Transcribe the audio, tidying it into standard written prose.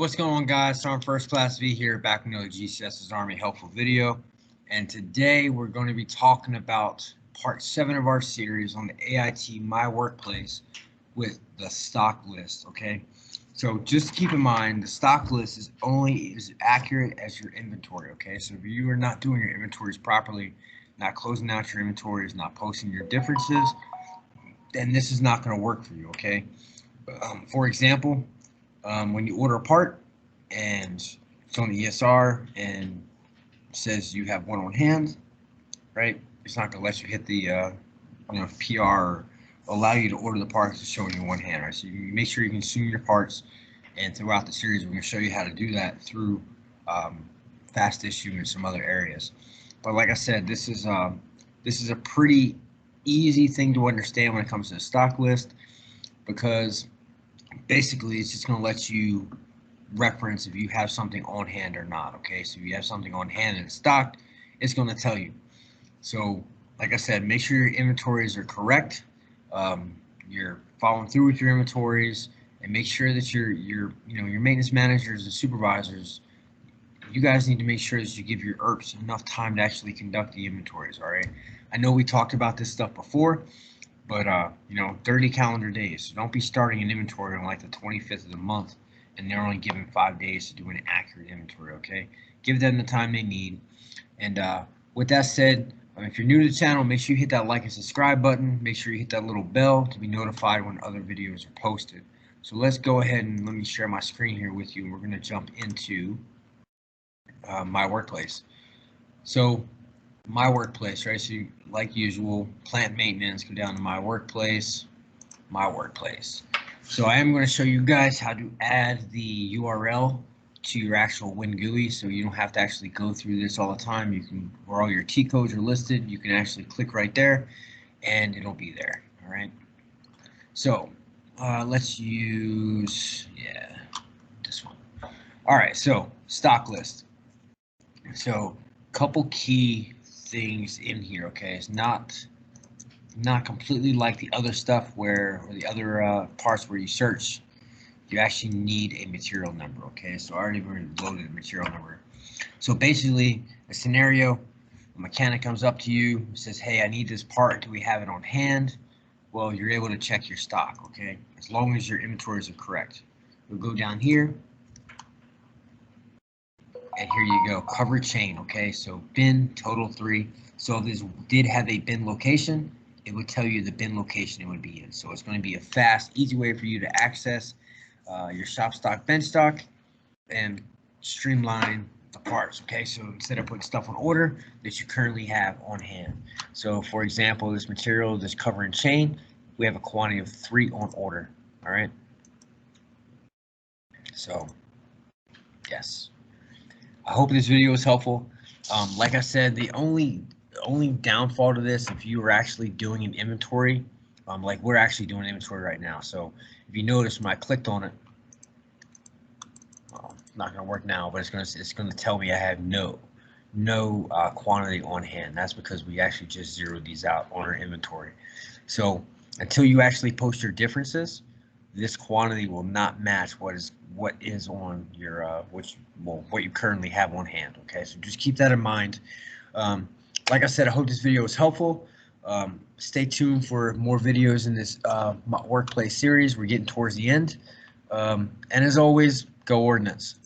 What's going on, guys? Storm First Class V here, back with another GCSS-A helpful video. And today we're going to be talking about part 7 of our series on the AIT My Workplace with the stock list, okay? So just keep in mind, the stock list is only as accurate as your inventory, okay? So if you are not doing your inventories properly, not closing out your inventories, not posting your differences, then this is not going to work for you, okay? For example, when you order a part and it's on the ESR and says you have one on hand, right? It's not going to let you hit the PR or allow you to order the parts that's showing you one hand, right? So you make sure you consume your parts, and throughout the series we're going to show you how to do that through fast issue and some other areas. But like I said, this is a pretty easy thing to understand when it comes to the stock list, because basically it's just going to let you reference if you have something on hand or not, okay? So if you have something on hand and it's stocked, it's going to tell you. So like I said, make sure your inventories are correct, you're following through with your inventories, and make sure that your maintenance managers and supervisors, you guys need to make sure that you give your ERPs enough time to actually conduct the inventories. All right, I know we talked about this stuff before, but 30 calendar days. So don't be starting an inventory on like the 25th of the month and they're only given 5 days to do an accurate inventory, okay? Give them the time they need. And with that said, if you're new to the channel, make sure you hit that like and subscribe button. Make sure you hit that little bell to be notified when other videos are posted. So let's go ahead and let me share my screen here with you. We're going to jump into my workplace. So my workplace, right? So like usual, plant maintenance, go down to my workplace. So I am going to show you guys how to add the URL to your actual WinGUI, so you don't have to actually go through this all the time. You can, where all your T codes are listed, you can actually click right there and it'll be there. All right. So let's use, this one. All right. So stock list. So couple key things in here, okay? It's not completely like the other stuff or the other parts where you search. You actually need a material number, okay? So I already loaded a material number. So basically, a scenario, a mechanic comes up to you, says, hey, I need this part, do we have it on hand? Well, you're able to check your stock, okay? As long as your inventories are correct. We'll go down here, and here you go, cover chain, okay? So bin, total 3. So if this did have a bin location, it would tell you the bin location it would be in. So it's going to be a fast, easy way for you to access your shop stock, bench stock, and streamline the parts, okay? So instead of putting stuff on order that you currently have on hand. So for example, this material, this cover and chain, we have a quantity of 3 on order, all right? So, yes. I hope this video was helpful. Like I said, the only downfall to this, if you were actually doing an inventory, like we're actually doing inventory right now. So if you notice when I clicked on it, well, it's not going to work now, but it's going to tell me I have no quantity on hand. That's because we actually just zeroed these out on our inventory. So until you actually post your differences, this quantity will not match what is on your what you currently have on hand. Okay, so just keep that in mind. Like I said, I hope this video was helpful. Stay tuned for more videos in this workplace series. We're getting towards the end, and as always, go Ordnance.